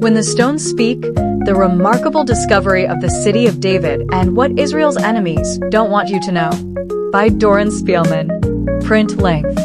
When the Stones Speak, the remarkable discovery of the city of David and what Israel's enemies don't want you to know. By Doron Spielman. Print length,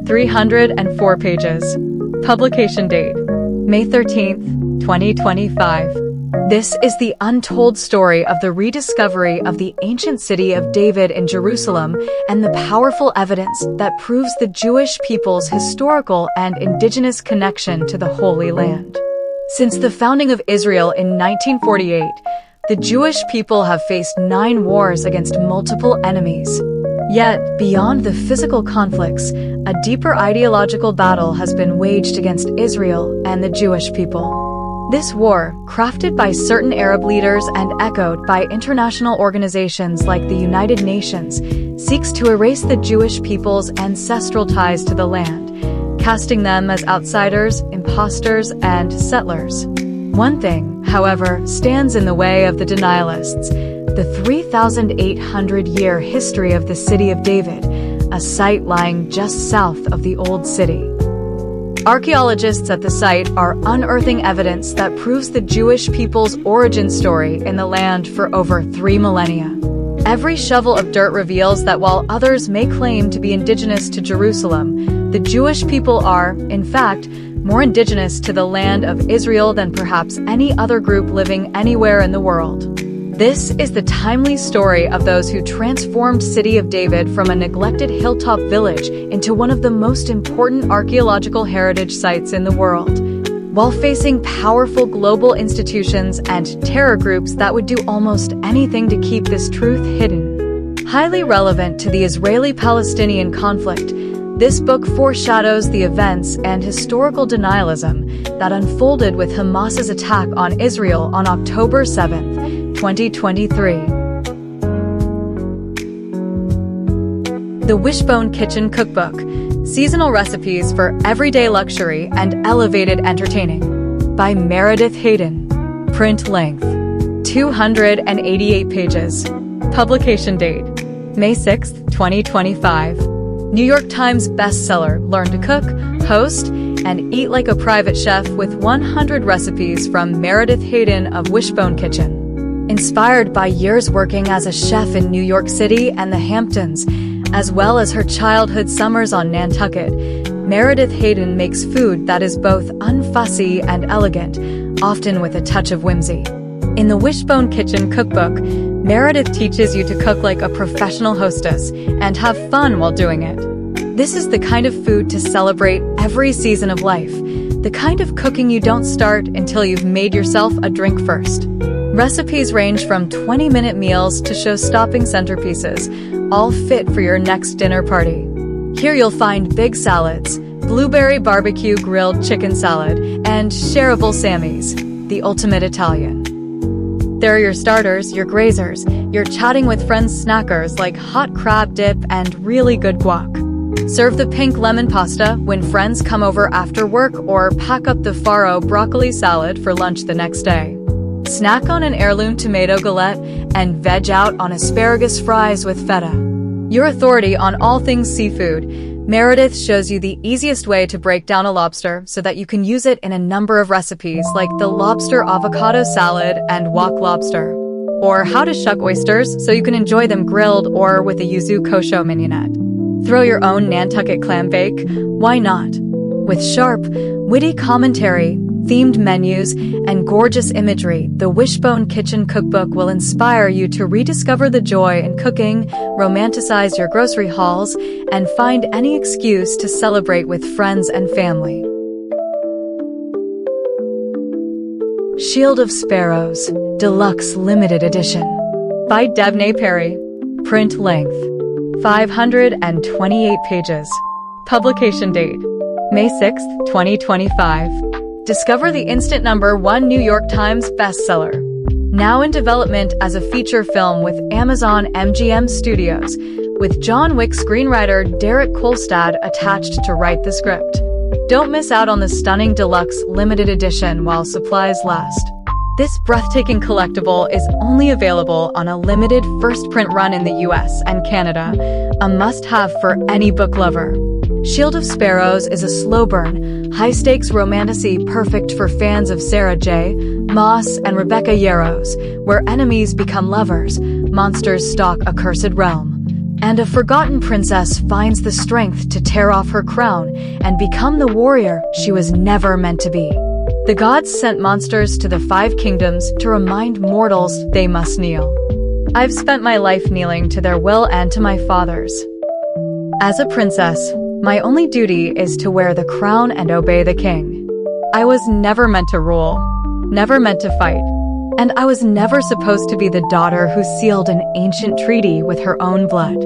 304 pages. Publication date, May 13th, 2025. This is the untold story of the rediscovery of the ancient city of David in Jerusalem and the powerful evidence that proves the Jewish people's historical and indigenous connection to the Holy Land. Since the founding of Israel in 1948, the Jewish people have faced 9 wars against multiple enemies. Yet, beyond the physical conflicts, a deeper ideological battle has been waged against Israel and the Jewish people. This war, crafted by certain Arab leaders and echoed by international organizations like the United Nations, seeks to erase the Jewish people's ancestral ties to the land, casting them as outsiders, imposters, and settlers. One thing, however, stands in the way of the denialists: the 3,800-year history of the city of David, a site lying just south of the Old City. Archaeologists at the site are unearthing evidence that proves the Jewish people's origin story in the land for over 3 millennia. Every shovel of dirt reveals that while others may claim to be indigenous to Jerusalem, the Jewish people are, in fact, more indigenous to the land of Israel than perhaps any other group living anywhere in the world. This is the timely story of those who transformed City of David from a neglected hilltop village into one of the most important archaeological heritage sites in the world, while facing powerful global institutions and terror groups that would do almost anything to keep this truth hidden. Highly relevant to the Israeli-Palestinian conflict, this book foreshadows the events and historical denialism that unfolded with Hamas's attack on Israel on October 7th, 2023. The Wishbone Kitchen Cookbook, seasonal recipes for everyday luxury and elevated entertaining. By Meredith Hayden. Print length, 288 pages. Publication date, May 6, 2025. New York Times bestseller, Learn to Cook, Host, and Eat Like a Private Chef with 100 recipes from Meredith Hayden of Wishbone Kitchen. Inspired by years working as a chef in New York City and the Hamptons, as well as her childhood summers on Nantucket, Meredith Hayden makes food that is both unfussy and elegant, often with a touch of whimsy. In the Wishbone Kitchen Cookbook, Meredith teaches you to cook like a professional hostess and have fun while doing it. This is the kind of food to celebrate every season of life, the kind of cooking you don't start until you've made yourself a drink first. Recipes range from 20-minute meals to show-stopping centerpieces, all fit for your next dinner party. Here you'll find big salads, blueberry barbecue grilled chicken salad, and shareable Sammy's, the ultimate Italian. There are your starters, your grazers, your chatting with friends snackers like hot crab dip and really good guac. Serve the pink lemon pasta when friends come over after work, or pack up the farro broccoli salad for lunch the next day. Snack on an heirloom tomato galette and veg out on asparagus fries with feta. Your authority on all things seafood, Meredith shows you the easiest way to break down a lobster so that you can use it in a number of recipes like the lobster avocado salad and wok lobster, or how to shuck oysters so you can enjoy them grilled or with a yuzu kosho mignonette. Throw your own Nantucket clam bake? Why not? With sharp, witty commentary, themed menus, and gorgeous imagery, the Wishbone Kitchen Cookbook will inspire you to rediscover the joy in cooking, romanticize your grocery hauls, and find any excuse to celebrate with friends and family. Shield of Sparrows, Deluxe Limited Edition. By Devney Perry. Print length, 528 pages. Publication date, May 6, 2025. Discover the instant #1 New York Times bestseller. Now in development as a feature film with Amazon MGM Studios, with John Wick screenwriter Derek Kolstad attached to write the script. Don't miss out on the stunning Deluxe limited edition while supplies last. This breathtaking collectible is only available on a limited first print run in the US and Canada, a must-have for any book lover. Shield of Sparrows is a slow burn, high-stakes romantasy perfect for fans of Sarah J. Maas and Rebecca Yarros, where enemies become lovers, monsters stalk a cursed realm, and a forgotten princess finds the strength to tear off her crown and become the warrior she was never meant to be. The gods sent monsters to the 5 kingdoms to remind mortals they must kneel. I've spent my life kneeling to their will and to my father's. As a princess, my only duty is to wear the crown and obey the king. I was never meant to rule, never meant to fight, and I was never supposed to be the daughter who sealed an ancient treaty with her own blood.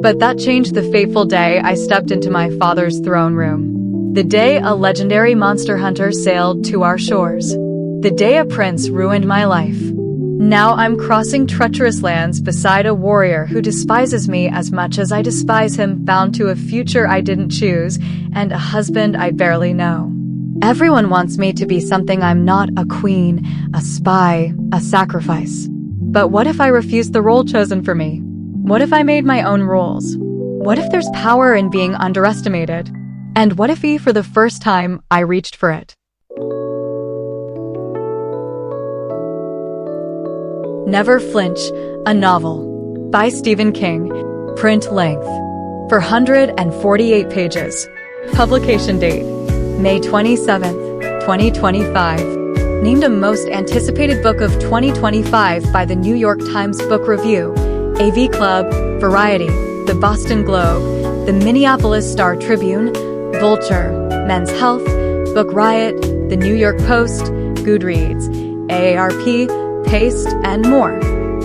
But that changed the fateful day I stepped into my father's throne room. The day a legendary monster hunter sailed to our shores. The day a prince ruined my life. Now I'm crossing treacherous lands beside a warrior who despises me as much as I despise him, bound to a future I didn't choose and a husband I barely know. Everyone wants me to be something I'm not: a queen, a spy, a sacrifice. But what if I refused the role chosen for me? What if I made my own rules? What if there's power in being underestimated? And what if, for the first time, I reached for it? Never Flinch, a novel. By Stephen King. Print length. 448 pages. Publication date: May 27th, 2025. Named a most anticipated book of 2025 by the New York Times Book Review, AV Club, Variety, the Boston Globe, the Minneapolis Star-Tribune, Vulture, Men's Health, Book Riot, the New York Post, Goodreads, AARP, Paste, and more.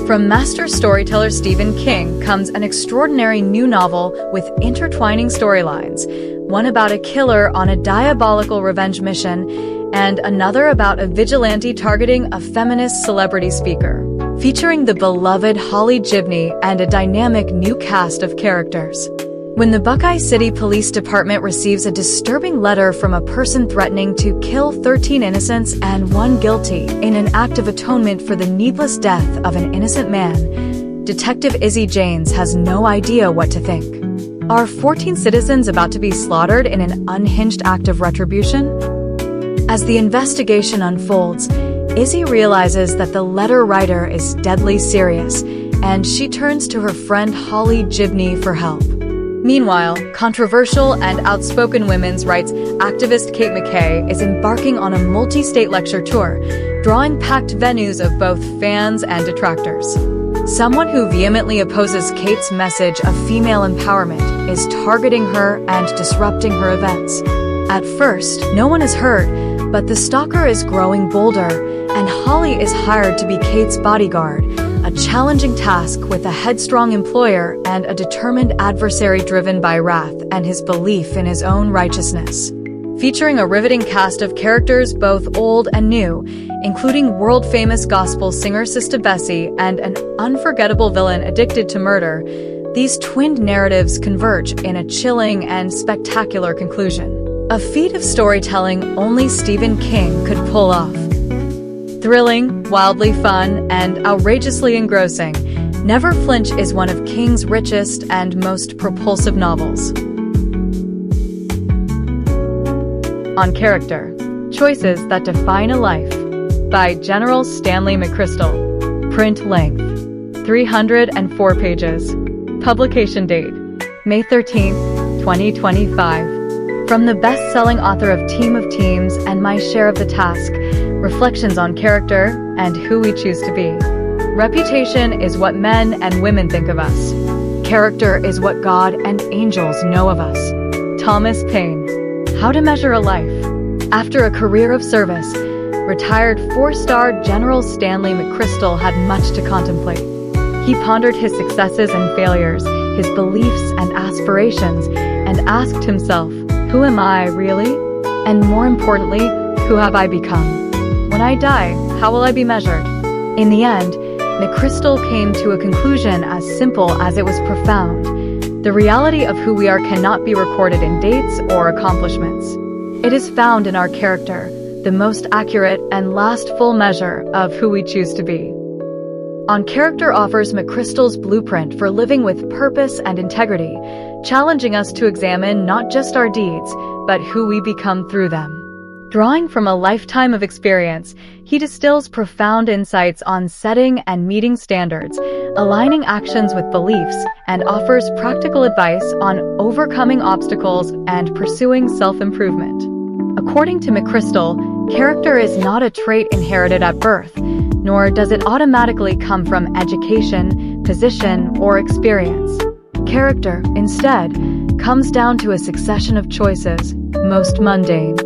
From master storyteller Stephen King comes an extraordinary new novel with intertwining storylines, one about a killer on a diabolical revenge mission, and another about a vigilante targeting a feminist celebrity speaker. Featuring the beloved Holly Gibney and a dynamic new cast of characters. When the Buckeye City Police Department receives a disturbing letter from a person threatening to kill 13 innocents and 1 guilty in an act of atonement for the needless death of an innocent man, Detective Izzy Janes has no idea what to think. Are 14 citizens about to be slaughtered in an unhinged act of retribution? As the investigation unfolds, Izzy realizes that the letter writer is deadly serious, and she turns to her friend Holly Gibney for help. Meanwhile, controversial and outspoken women's rights activist Kate McKay is embarking on a multi-state lecture tour, drawing packed venues of both fans and detractors. Someone who vehemently opposes Kate's message of female empowerment is targeting her and disrupting her events. At first, no one is hurt, but the stalker is growing bolder, and Holly is hired to be Kate's bodyguard, a challenging task with a headstrong employer and a determined adversary driven by wrath and his belief in his own righteousness. Featuring a riveting cast of characters both old and new, including world-famous gospel singer Sister Bessie and an unforgettable villain addicted to murder, these twinned narratives converge in a chilling and spectacular conclusion. A feat of storytelling only Stephen King could pull off. Thrilling, wildly fun, and outrageously engrossing, Never Flinch is one of King's richest and most propulsive novels. On character, choices that define a life. By General Stanley McChrystal. Print length. 304 pages. Publication date: May 13th, 2025. From the best-selling author of Team of Teams and My Share of the Task, reflections on character and who we choose to be. Reputation is what men and women think of us. Character is what God and angels know of us. Thomas Paine. How to Measure a Life. After a career of service, retired 4-star General Stanley McChrystal had much to contemplate. He pondered his successes and failures, his beliefs and aspirations, and asked himself, who am I really? And more importantly, who have I become? When I die, how will I be measured? In the end, McChrystal came to a conclusion as simple as it was profound. The reality of who we are cannot be recorded in dates or accomplishments. It is found in our character, the most accurate and last full measure of who we choose to be. On Character offers McChrystal's blueprint for living with purpose and integrity, challenging us to examine not just our deeds, but who we become through them. Drawing from a lifetime of experience, he distills profound insights on setting and meeting standards, aligning actions with beliefs, and offers practical advice on overcoming obstacles and pursuing self-improvement. According to McChrystal, character is not a trait inherited at birth, nor does it automatically come from education, position, or experience. Character, instead, comes down to a succession of choices, most mundane,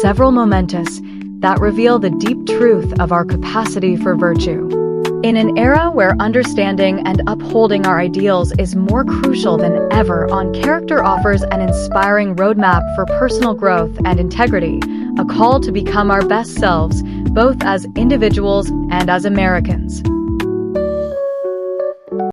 several momentous, that reveal the deep truth of our capacity for virtue. In an era where understanding and upholding our ideals is more crucial than ever, Character offers an inspiring roadmap for personal growth and integrity, a call to become our best selves, both as individuals and as Americans.